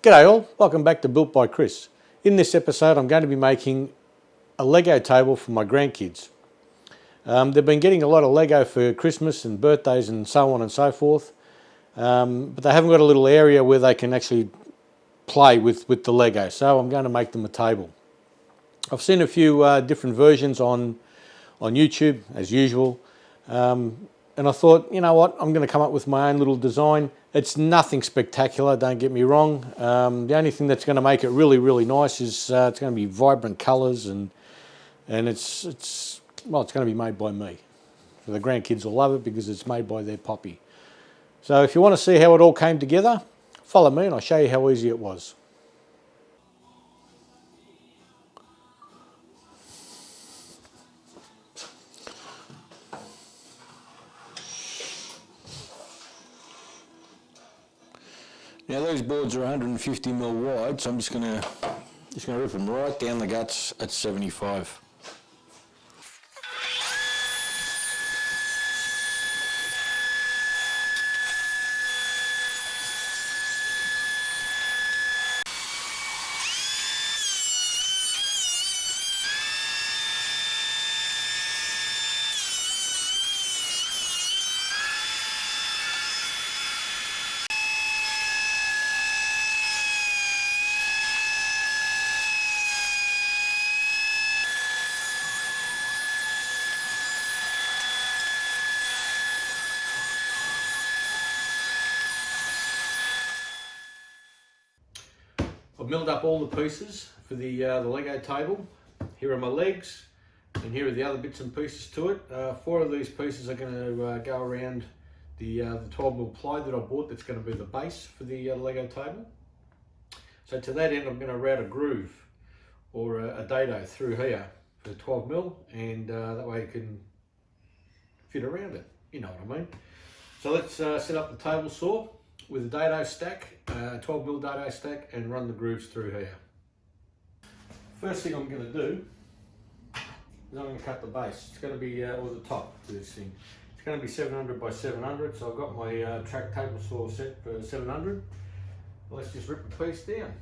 G'day all, welcome back to Built by Chris. In this episode I'm going to be making a Lego table for my grandkids. They've been getting a lot of Lego for Christmas and birthdays and so on and so forth, but they haven't got a little area where they can actually play with the Lego, so I'm going to make them a table. I've seen a few different versions on YouTube as usual, and I thought, you know what, I'm going to come up with my own little design. It's nothing spectacular, don't get me wrong. The only thing that's going to make it really nice is it's going to be vibrant colours, and it's going to be made by me. So the grandkids will love it because it's made by their poppy. So if you want to see how it all came together, follow me and I'll show you how easy it was. Now these boards are 150mm wide, so I'm just gonna rip them right down the guts at 75. I've milled up all the pieces for the Lego table. Here are my legs, and here are the other bits and pieces to it. 4 of these pieces are going to go around the 12mm ply that I bought. That's going to be the base for the Lego table. So to that end, I'm going to route a groove or a dado through here for 12mm, and that way it can fit around it. You know what I mean. So let's set up the table saw with a dado stack, 12mm dado stack, and run the grooves through here. First thing I'm going to do is I'm going to cut the base. It's going to be, or the top to this thing. It's going to be 700 by 700, so I've got my track table saw set for 700. Let's just rip the piece down.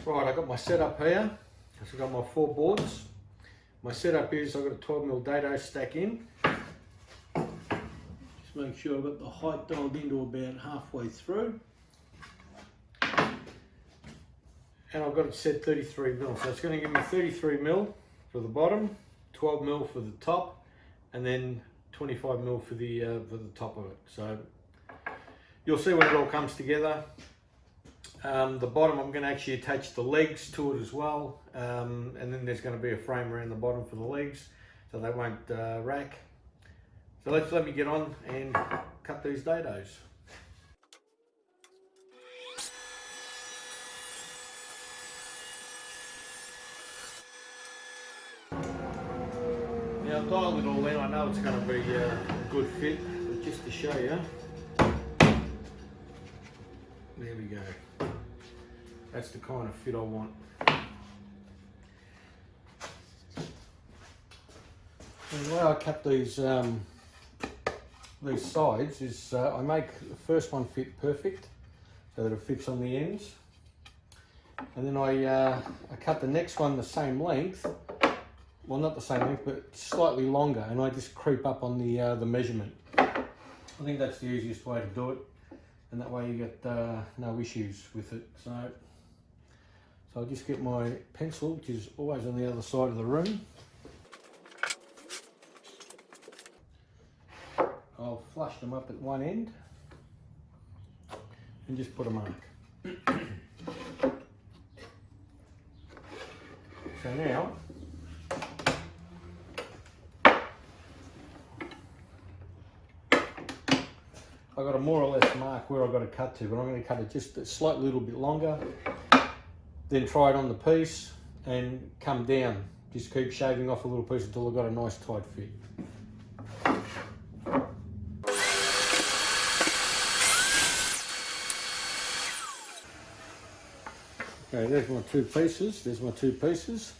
Right, I've got my setup here. So I've got my 4 boards. My setup is I've got a 12mm dado stack in. Just make sure I've got the height dialed into about halfway through. And I've got it set 33mm. So it's going to give me 33mm for the bottom, 12mm for the top, and then 25mm for the top of it. So you'll see when it all comes together. The bottom, I'm going to actually attach the legs to it as well, and then there's going to be a frame around the bottom for the legs so they won't rack. So let me get on and cut these dados. Now I've dialed it all in. I know it's going to be a good fit, but just to show you, there we go. That's the kind of fit I want. And the way I cut these sides is I make the first one fit perfect so that it fits on the ends, and then I cut the next one the same length. Well, not the same length, but slightly longer, and I just creep up on the measurement. I think that's the easiest way to do it, and that way you get no issues with it. So I'll just get my pencil, which is always on the other side of the room. I'll flush them up at one end and just put a mark. So now, I've got a more or less mark where I've got to cut to, but I'm going to cut it just a slightly little bit longer. Then try it on the piece and come down. Just keep shaving off a little piece until I've got a nice tight fit. Okay, there's my two pieces. There's my two pieces.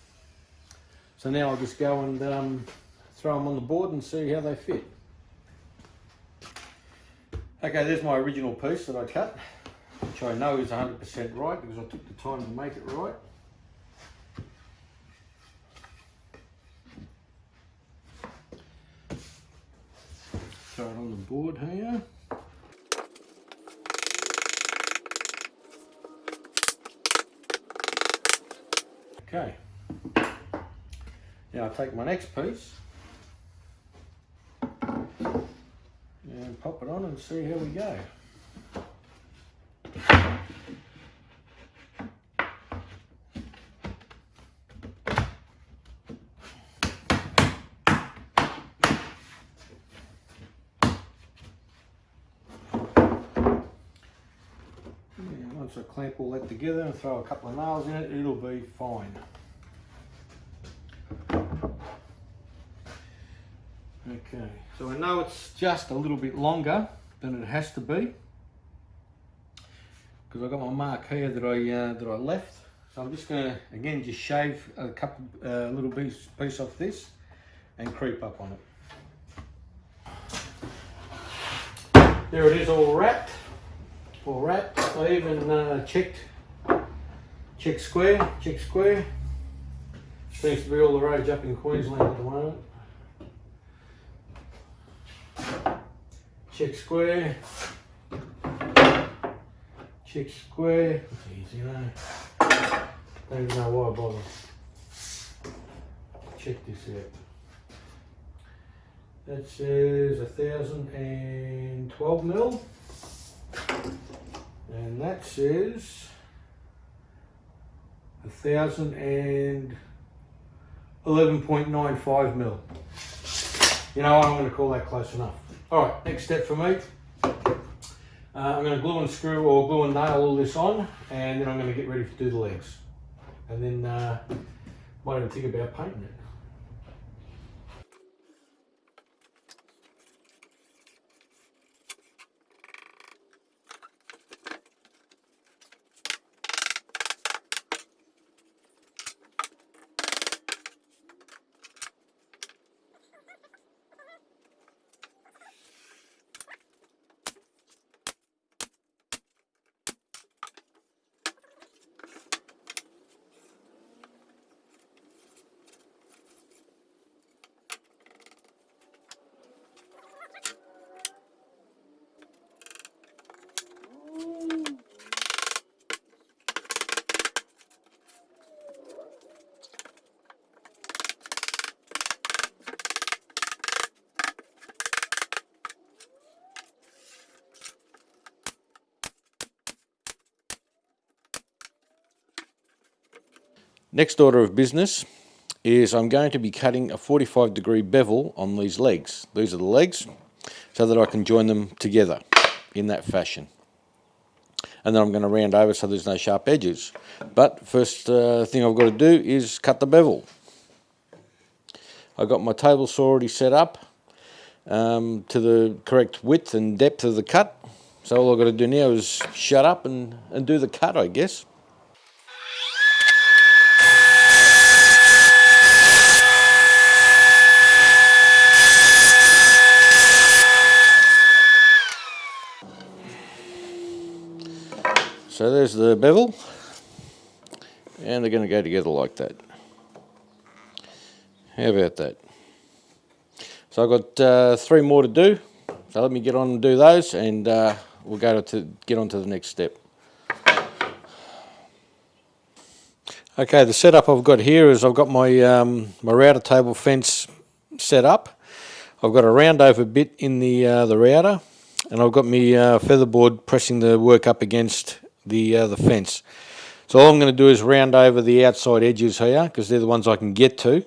So now I'll just go and throw them on the board and see how they fit. Okay, there's my original piece that I cut, which I know is 100% right because I took the time to make it right. Throw it on the board here. Okay, now I'll take my next piece and pop it on and see how we go. Once I clamp all that together and throw a couple of nails in it, it'll be fine. Okay, so I know it's just a little bit longer than it has to be because I've got my mark here that I left. So I'm just going to again just shave a couple little piece off this and creep up on it. There it is, all wrapped. All wrapped. I even checked square. Seems to be all the rage up in Queensland at the moment. Check square. Check square. It's easy, you know. Don't even know why I bother. Check this out. That says 1012 mil. And that says 1011.95 mil. You know what, I'm going to call that close enough. Alright, next step for me. I'm going to glue and screw or glue and nail all this on, and then I'm going to get ready to do the legs. And then might even think about painting it. Next order of business is I'm going to be cutting a 45-degree bevel on these legs. These are the legs, so that I can join them together in that fashion. And then I'm going to round over so there's no sharp edges. But first thing I've got to do is cut the bevel. I've got my table saw already set up to the correct width and depth of the cut. So all I've got to do now is shut up and do the cut, I guess. So there's the bevel, and they're going to go together like that. How about that? So I've got 3 more to do, so let me get on and do those, and we'll get on to the next step. Okay, the setup I've got here is I've got my my router table fence set up. I've got a round over bit in the router, and I've got my featherboard pressing the work up against the fence. So all I'm going to do is round over the outside edges here because they're the ones I can get to.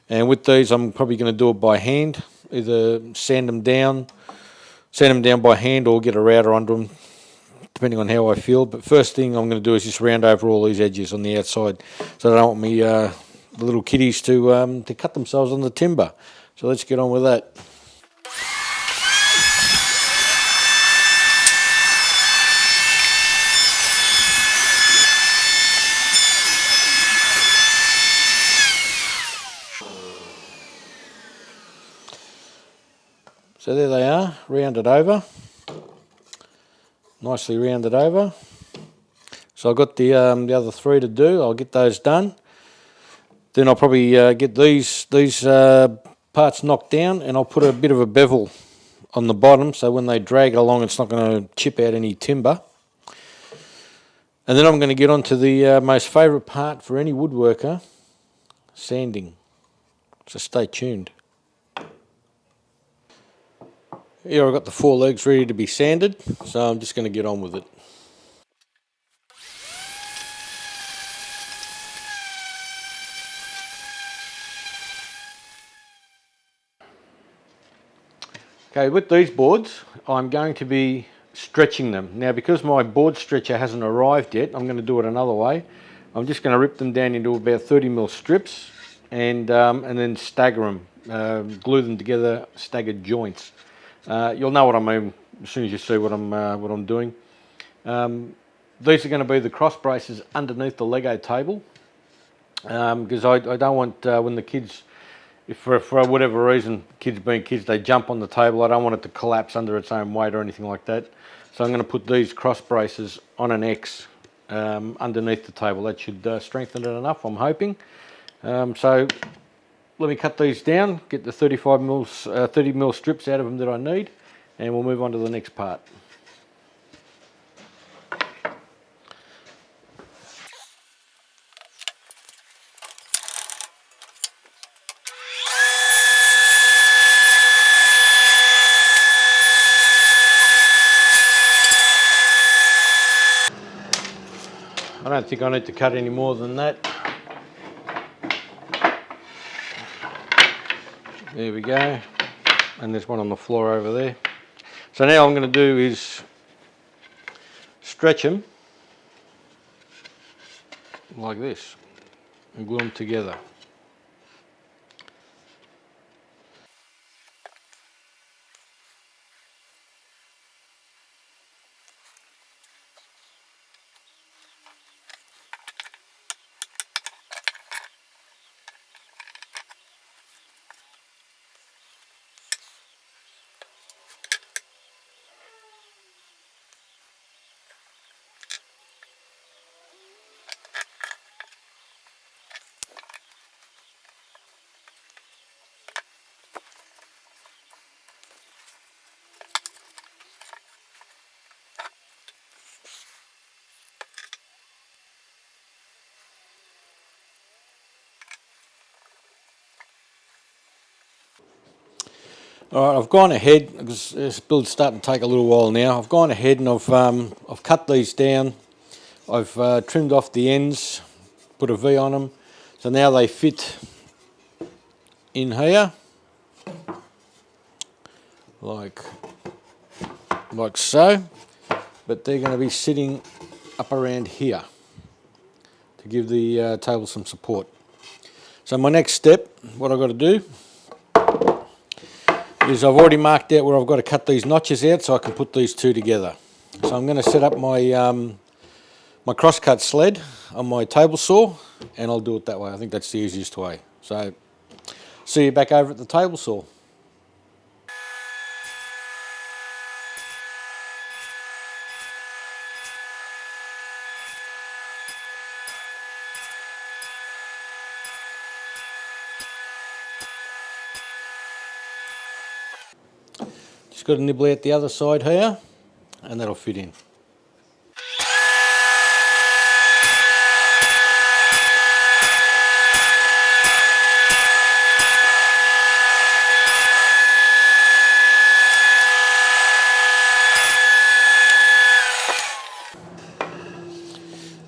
And with these, I'm probably going to do it by hand, either sand them down by hand, or get a router under them, depending on how I feel. But first thing I'm going to do is just round over all these edges on the outside, so I don't want me the little kiddies to cut themselves on the timber. So let's get on with that. So there they are, rounded over, nicely rounded over. So I've got the other 3 to do. I'll get those done. Then I'll probably get these parts knocked down, and I'll put a bit of a bevel on the bottom, so when they drag it along, it's not going to chip out any timber. And then I'm going to get on to the most favourite part for any woodworker, sanding. So stay tuned. Here I've got the 4 legs ready to be sanded, so I'm just going to get on with it. Okay, with these boards, I'm going to be stretching them. Now, because my board stretcher hasn't arrived yet, I'm going to do it another way. I'm just going to rip them down into about 30mm strips and then stagger them, glue them together, staggered joints. You'll know what I mean as soon as you see what I'm doing. These are going to be the cross braces underneath the Lego table, because I don't want when the kids, if for whatever reason, kids being kids, they jump on the table, I don't want it to collapse under its own weight or anything like that. So I'm going to put these cross braces on an X underneath the table. That should strengthen it enough, I'm hoping. So let me cut these down, get the 30mm strips out of them that I need, and we'll move on to the next part. I don't think I need to cut any more than that. There we go. And there's one on the floor over there. So now all I'm going to do is stretch them like this and glue them together. All right, I've gone ahead, because this build's starting to take a little while now. I've gone ahead and I've cut these down. I've trimmed off the ends, put a V on them. So now they fit in here, like so. But they're going to be sitting up around here to give the table some support. So my next step, what I've got to do, is I've already marked out where I've got to cut these notches out so I can put these 2 together. So I'm going to set up my my crosscut sled on my table saw, and I'll do it that way. I think that's the easiest way. So see you back over at the table saw. Just got to nibble out the other side here, and that'll fit in.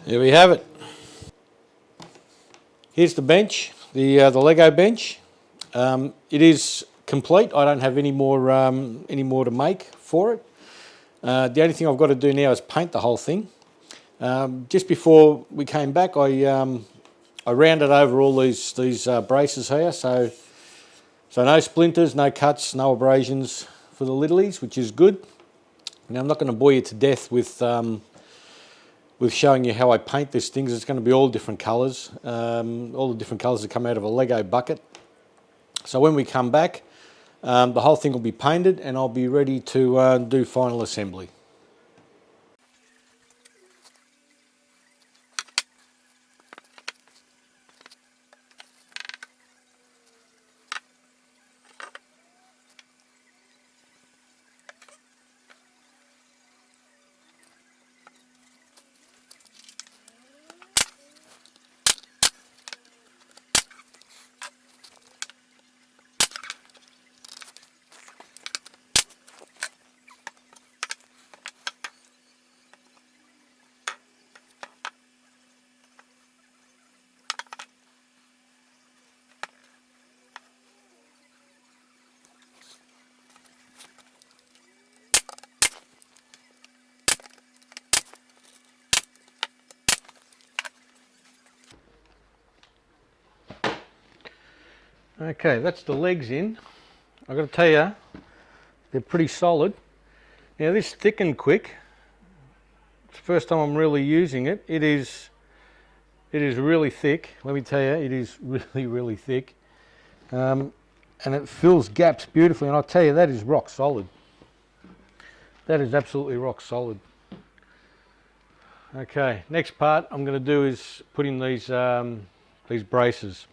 There we have it. Here's the bench, the Lego bench. It is complete. I don't have any more to make for it. The only thing I've got to do now is paint the whole thing. Just before we came back, I rounded over all these braces here, so no splinters, no cuts, no abrasions for the littlies, which is good. Now I'm not going to bore you to death with showing you how I paint this thing, 'cause it's going to be all different colours, all the different colours that come out of a Lego bucket. So when we come back, The whole thing will be painted and I'll be ready to do final assembly. Okay, that's the legs in. I've got to tell you, they're pretty solid. Now this thickened quick. It's the first time I'm really using it. It is really thick. Let me tell you, it is really thick. And it fills gaps beautifully. And I'll tell you, that is rock solid. That is absolutely rock solid. Okay, next part I'm going to do is put in these braces.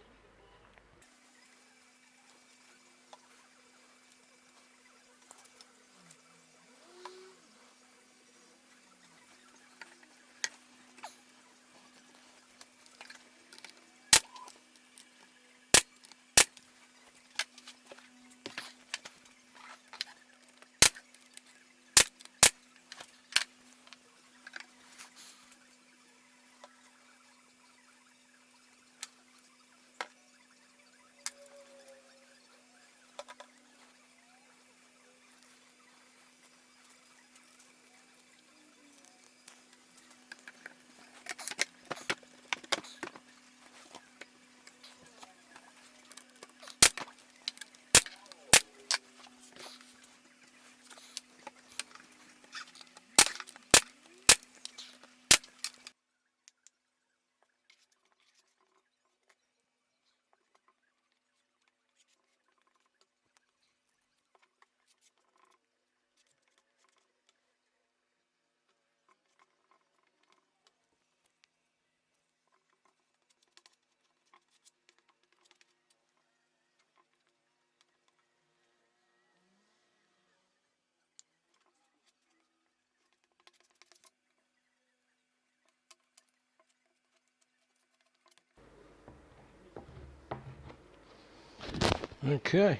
Okay.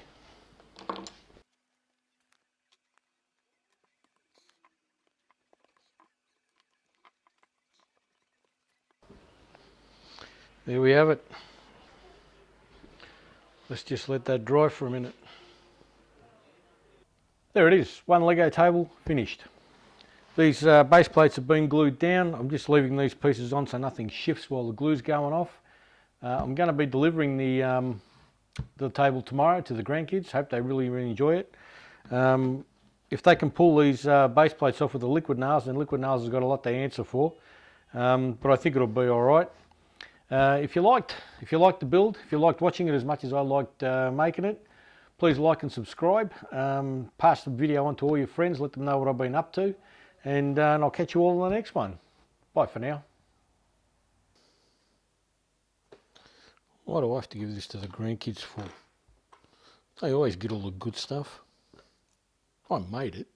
There we have it. Let's just let that dry for a minute. There it is, one Lego table finished. These base plates have been glued down. I'm just leaving these pieces on so nothing shifts while the glue's going off. I'm going to be delivering the table tomorrow to the grandkids. Hope they really enjoy it. If they can pull these base plates off with the liquid nails, then liquid nails has got a lot to answer for. But I think it'll be all right. If you liked the build, if you liked watching it as much as I liked making it, please like and subscribe. Pass the video on to all your friends. Let them know what I've been up to, and I'll catch you all in the next one. Bye for now. Why do I have to give this to the grandkids for? They always get all the good stuff. I made it.